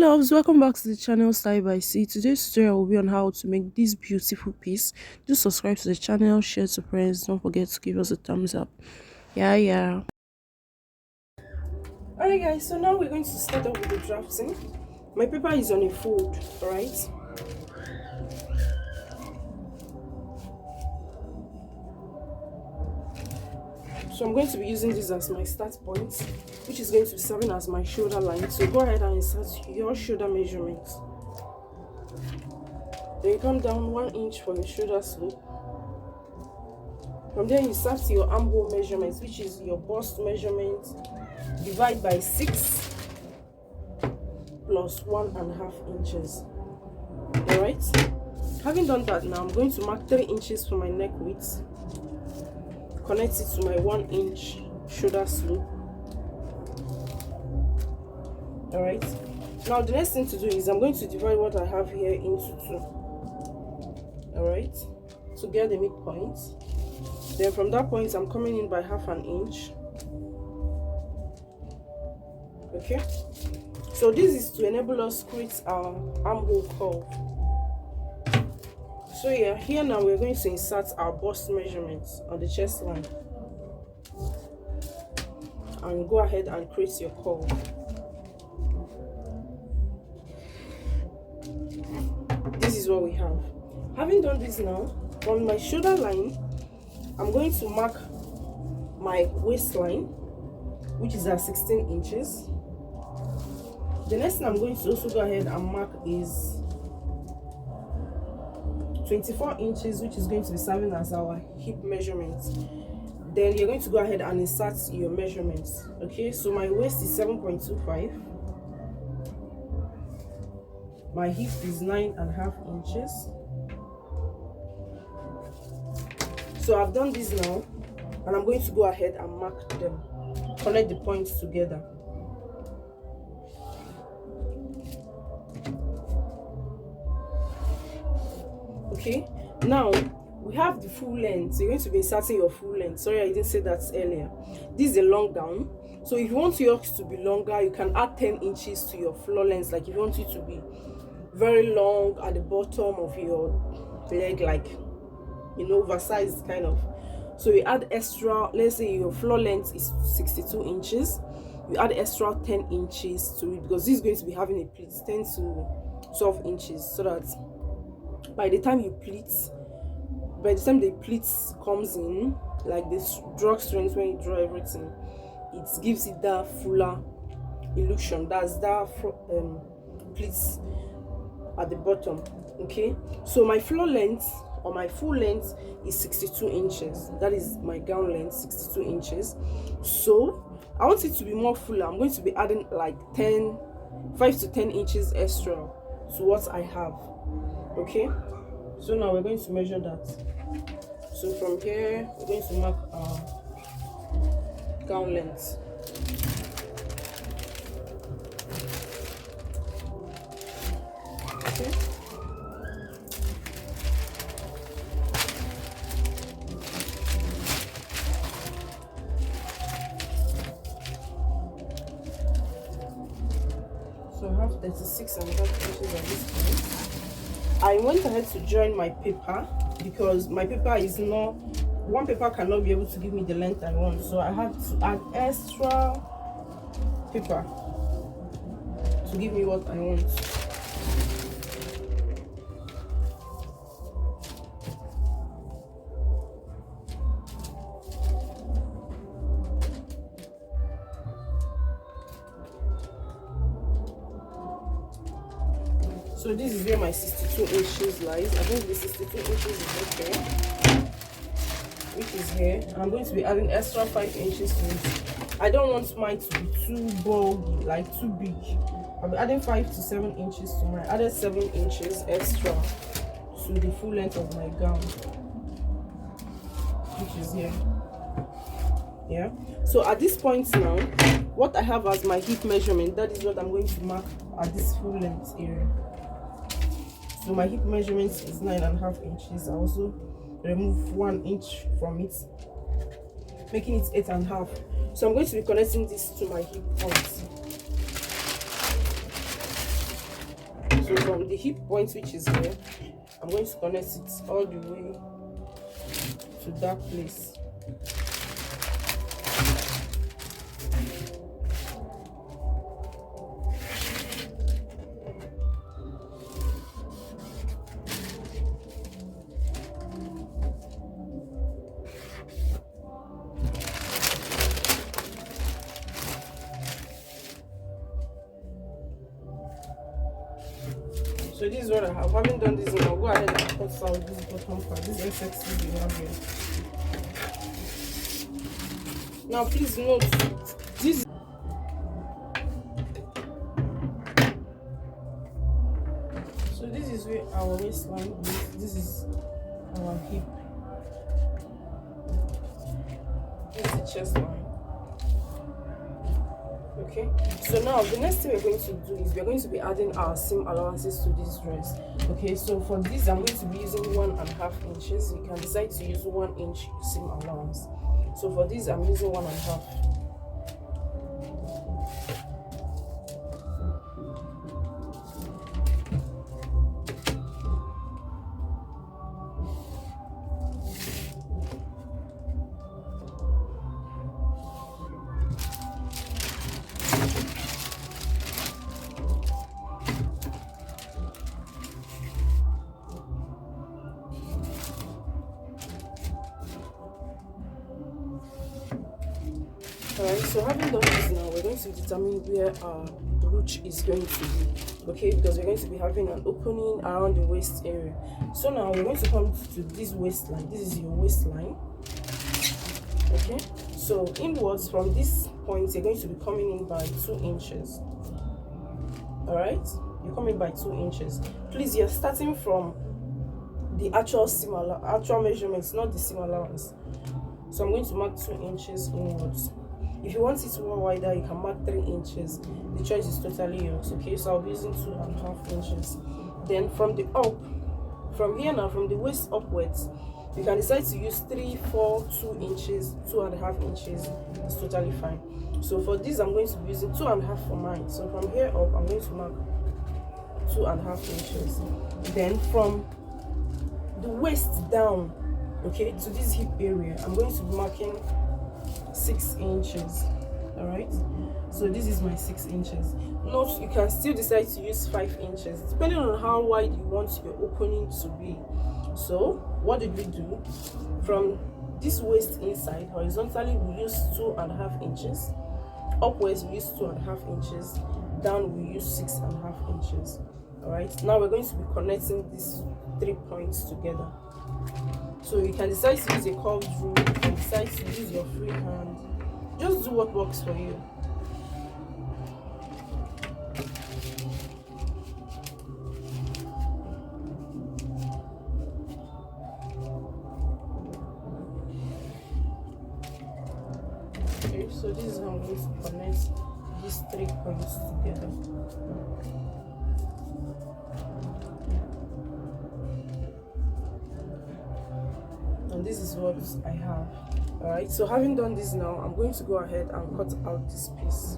Loves, welcome back to the channel Style by C. Today's tutorial will be on how to make this beautiful piece. Do subscribe to the channel, share to friends, don't forget to give us a thumbs up. Yeah. Alright guys, so now we're going to start off with the drafting. My paper is on a fold, alright? So I'm going to be using this as my start point, which is going to be serving as my shoulder line. So go ahead and insert your shoulder measurements. Then you come down 1 inch for your shoulder slope. From there you start your armhole measurements, which is your bust measurement. Divide by 6 plus 1.5 inches. Alright? Having done that, now I'm going to mark 3 inches for my neck width. Connect it to my 1 inch shoulder slope. Alright? Now the next thing to do is I'm going to divide what I have here into 2. Alright? To get the midpoint. Then from that point I'm coming in by 1/2 inch. Okay? So this is to enable us to create our armhole curve. So yeah, here now we're going to insert our bust measurements on the chest line. And go ahead and create your curve. This is what we have. Having done this now, on my shoulder line, I'm going to mark my waistline, which is at 16 inches. The next thing I'm going to also go ahead and mark is 24 inches, which is going to be serving as our hip measurement. Then you're going to go ahead and insert your measurements. Okay, so my waist is 7.25. My hip is 9.5 inches. So I've done this now, and I'm going to go ahead and mark them, connect the points together. Okay, now we have the full length. So you're going to be inserting your full length. Sorry, I didn't say that earlier. This is a long gown. So if you want yours to be longer, you can add 10 inches to your floor length. Like if you want it to be very long at the bottom of your leg, like, you know, oversized kind of. So you add extra, let's say your floor length is 62 inches. You add extra 10 inches to it, because this is going to be having a pleat 10 to 12 inches, so that by the time the pleat comes in, like this draw strength, when you draw everything, it gives it that fuller illusion. That's that pleats at the bottom. Okay, so my floor length or my full length is 62 inches. That is my gown length, 62 inches. So I want it to be more fuller. I'm going to be adding like 5 to 10 inches extra to what I have. Okay, so now we're going to measure that. So from here we're going to mark our gown length. Okay, so I have 36.5 inches at this point. I went ahead to join my paper because my paper is not, one paper cannot be able to give me the length I want, so I had to add extra paper to give me what I want. So this is where my 62 inches lies. I think the 62 inches is okay, which is here. I'm going to be adding extra 5 inches to it. I don't want mine to be too bulky, like too big. I'll be adding 5 to 7 inches to mine. I added 7 inches extra to the full length of my gown, which is here. Yeah, so at this point now, what I have as my hip measurement, that is what I'm going to mark at this full length area. So my hip measurement is 9.5 inches. I also remove 1 inch from it, making it 8.5. So I'm going to be connecting this to my hip point. So from the hip point, which is here, I'm going to connect it all the way to that place. So this is what I have. Having done this, I'll go ahead and cut out this bottom part, this SXC we have here. Now please note, this so this is where our waistline is. This is our hip. This is the chest line. Okay, so now the next thing we're going to do is we're going to be adding our seam allowances to this dress. Okay, so for this I'm going to be using 1.5 inches. You can decide to use 1 inch seam allowance. So for this I'm using 1.5. Alright, so having done this now, we're going to determine where our ruche is going to be. Okay, because we're going to be having an opening around the waist area. So now we're going to come to this waistline. This is your waistline. Okay, so inwards from this point, you're going to be coming in by 2 inches. Alright, you're coming by 2 inches. Please, you're starting from the actual measurements, not the seam allowance. So I'm going to mark 2 inches inwards. If you want it more wider, you can mark 3 inches. The choice is totally yours. Okay, so I'll be using 2.5 inches. Then from the up, from here now, from the waist upwards, you can decide to use 3, 4, 2 inches, 2.5 inches. It's totally fine. So for this, I'm going to be using 2.5 for mine. So from here up, I'm going to mark 2.5 inches. Then from the waist down, okay, to this hip area, I'm going to be marking 6 inches. All right, so this is my 6 inches. Note, you can still decide to use 5 inches depending on how wide you want your opening to be. So what did we do? From this waist inside, horizontally we use 2.5 inches, upwards we use 2.5 inches, down we use 6.5 inches. All right, now we're going to be connecting these 3 points together. So you can decide to use a curved rule, you can decide to use your free hand. Just do what works for you. Okay, so this is how I'm going to connect these 3 points together. And this is what I have. All right, so having done this now, I'm going to go ahead and cut out this piece.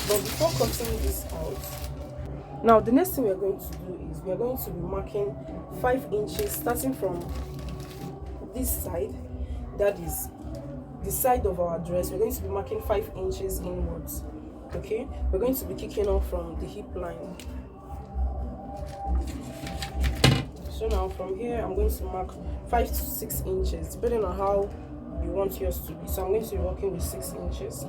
But before cutting this out, now the next thing we're going to do is we're going to be marking 5 inches starting from this side, that is the side of our dress. We're going to be marking 5 inches inwards. Okay, we're going to be kicking off from the hip line. So now from here I'm going to mark 5 to 6 inches depending on how you want yours to be. So I'm going to be working with 6 inches.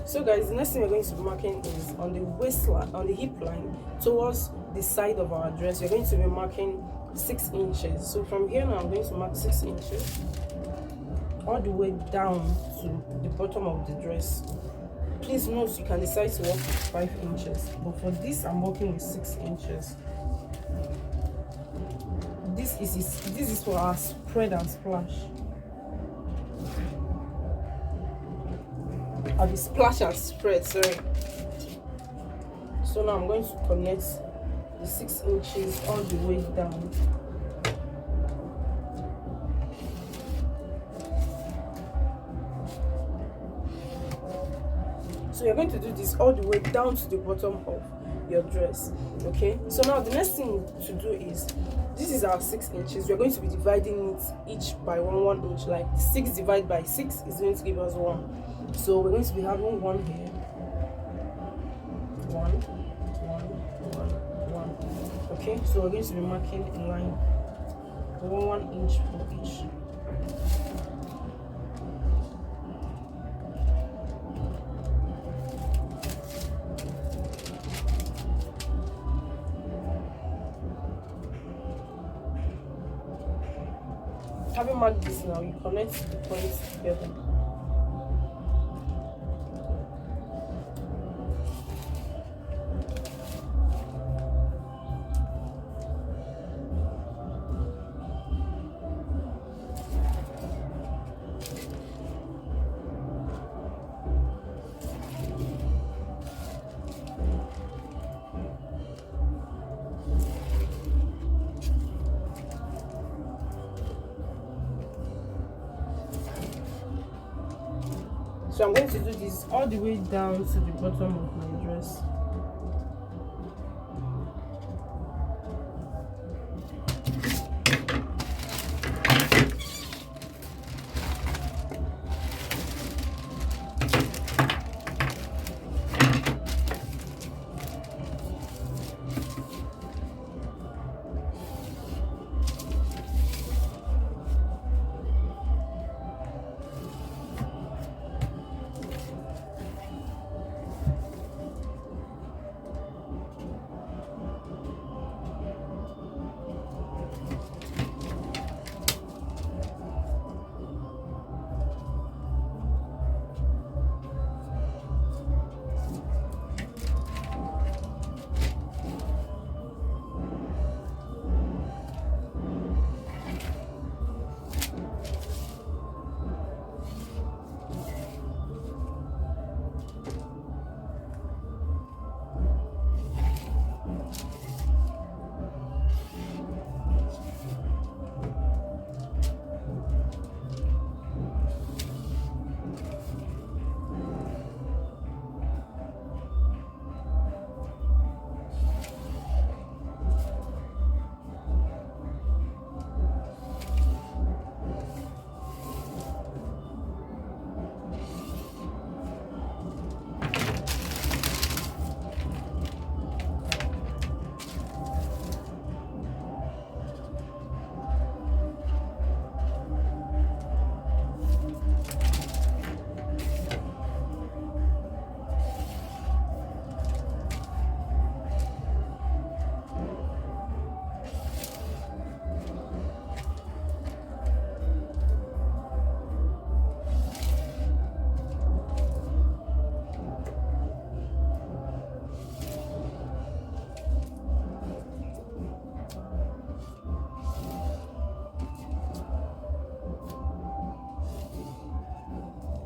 So guys, the next thing we're going to be marking is on the waistline, on the hip line towards the side of our dress. We're going to be marking 6 inches. So from here now I'm going to mark 6 inches all the way down to the bottom of the dress. Please note, you can decide to work with 5 inches, but for this I'm working with 6 inches. This is for our spread and splash. The splash and spread, sorry. So now I'm going to connect the 6 inches all the way down. So you're going to do this all the way down to the bottom of your dress. Okay, so now the next thing to do is, this is our 6 inches. We're going to be dividing it each by 1 inch. Like 6 divided by 6 is going to give us 1. So we're going to be having 1 here, 1, 1, 1, 1. Okay, so we're going to be marking a line 1 inch for each. Having marked this now, you connect the points together. So I'm going to do this all the way down to the bottom of my dress.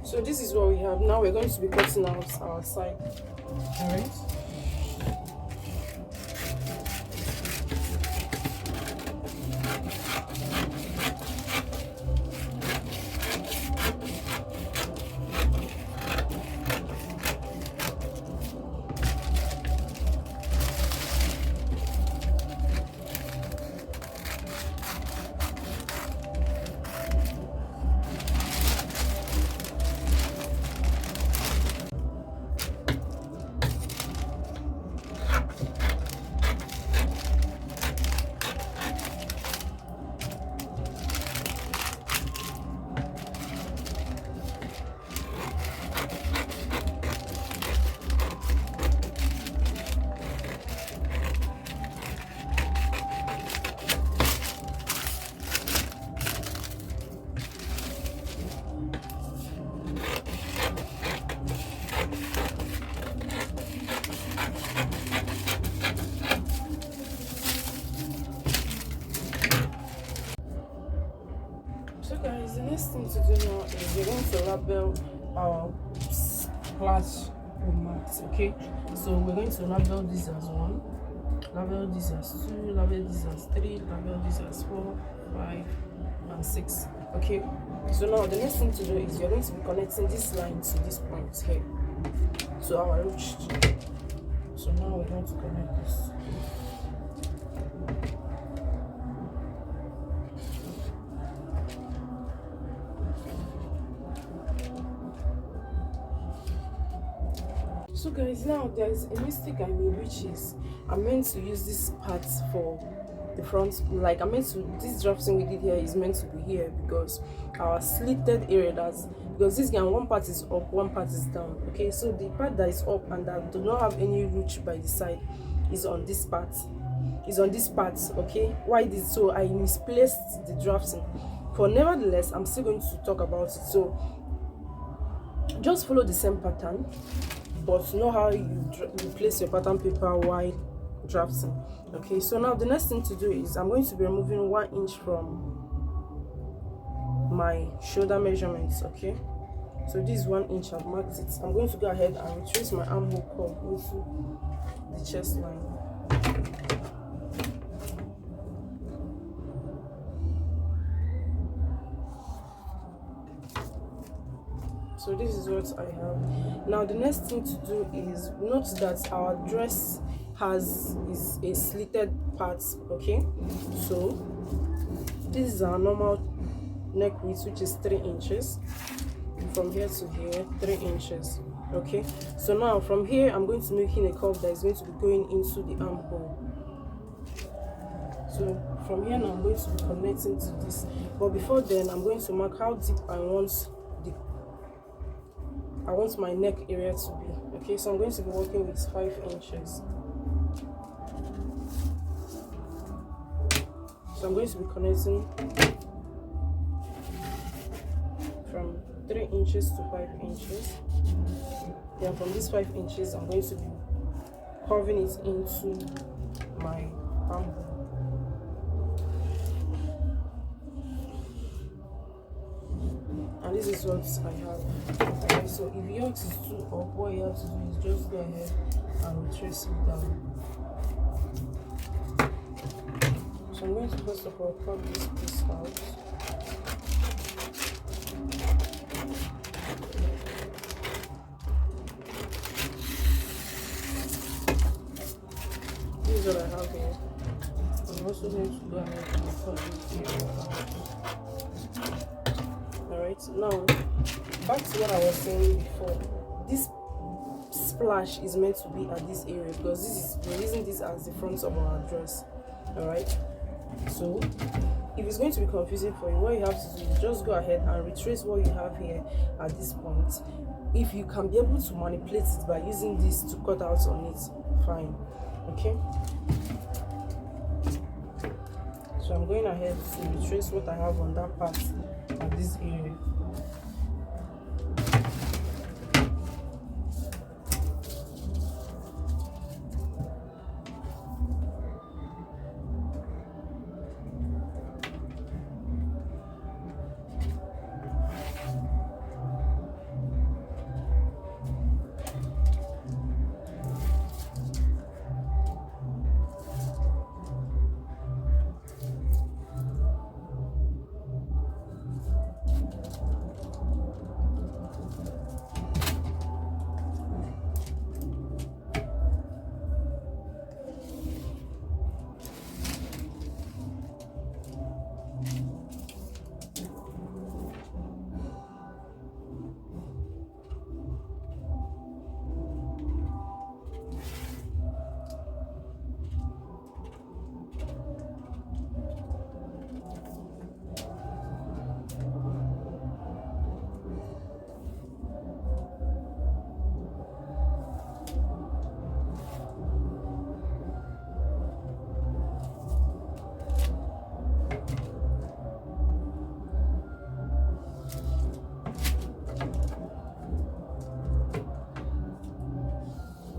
So this is what we have. Now we're going to be cutting out our side. All right. So guys, the next thing to do now is we're going to label our splash marks. Okay, so we're going to label this as 1, label this as 2, label this as 3, label this as 4, 5 and 6. Okay, so now the next thing to do is you're going to be connecting this line to this point here. to our ruched. So now we're going to connect this. So guys, now there's a mistake I made, which is I'm meant to use this part for the front. Like I'm meant to, this drafting we did here is meant to be here because our slitted area, that's because this guy, one part is up, one part is down. Okay, so the part that is up and that do not have any ruch by the side is on this part, okay. Why this? So I misplaced the drafting, but nevertheless I'm still going to talk about it. So just follow the same pattern, but know how you place your pattern paper while drafting. Okay, so now the next thing to do is I'm going to be removing 1 inch from my shoulder measurements. Okay, so this is 1 inch, I've marked it. I'm going to go ahead and retrace my armhole curve into the chest line. So this is what I have. Now the next thing to do is note that our dress is a slitted part. Okay, so this is our normal neck width, which is 3 inches. From here to here, 3 inches. Okay, so now from here I'm going to be making a curve that is going to be going into the armhole. So from here now I'm going to be connecting to this, but before then I'm going to mark how deep I want my neck area to be. Okay, so I'm going to be working with 5 inches. So I'm going to be connecting from 3 inches to 5 inches. Then from these 5 inches, I'm going to be curving it into my armhole. And this is what I have. Okay, so if yours is too up, what you have to do is just go ahead and retrace it down. So I'm going to first of all cut this piece out. This is what I have here. I'm also going to go ahead and cut this here out. Alright, now back to what I was saying before. This splash is meant to be at this area because we're using this as the front of our dress. Alright, so if it's going to be confusing for you, what you have to do is just go ahead and retrace what you have here at this point. If you can be able to manipulate it by using this to cut out on it, fine. Okay, so I'm going ahead to retrace what I have on that part at this area.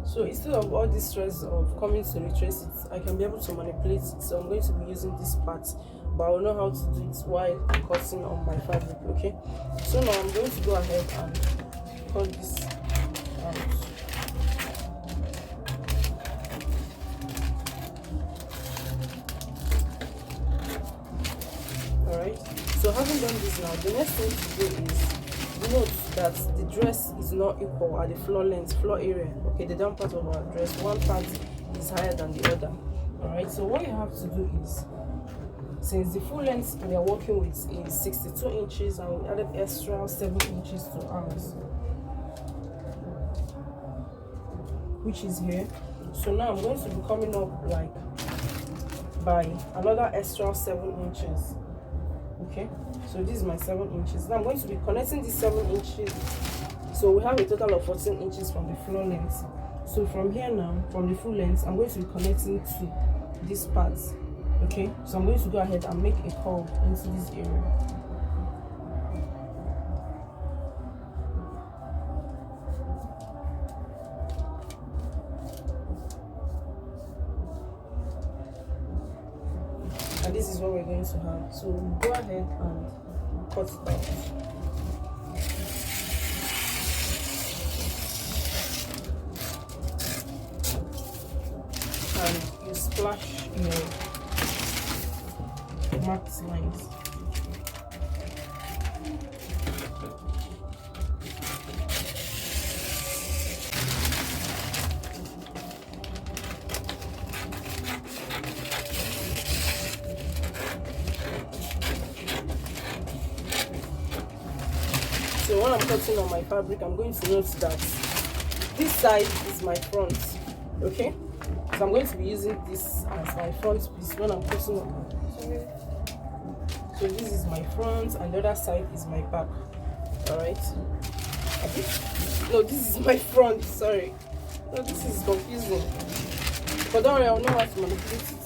So instead of all this stress of coming to retrace it, I can be able to manipulate it. So I'm going to be using this part, but I will know how to do it while cutting on my fabric. Okay, so now I'm going to go ahead and cut this out. Alright, so having done this now, the next thing to do is note that the dress is not equal at the floor length, floor area. Okay, the down part of our dress, one part is higher than the other. All right, so what you have to do is, since the full length we are working with is 62 inches and we added extra 7 inches to ours, which is here. So now I'm going to be coming up like by another extra 7 inches. Okay, so this is my 7 inches. Now I'm going to be connecting these 7 inches, so we have a total of 14 inches from the floor length. So from here now, from the full length, I'm going to be connecting to this part. Okay, so I'm going to go ahead and make a curve into this area. And this is what we're going to have. So go ahead and cut it out. And you splash your marked lines. So when I'm cutting on my fabric, I'm going to note that this side is my front. Okay, so I'm going to be using this as my front piece when I'm cutting on. So this is my front and the other side is my back. All right, no, this is my front, sorry. No, this is confusing, but don't worry, I'll know how to manipulate it.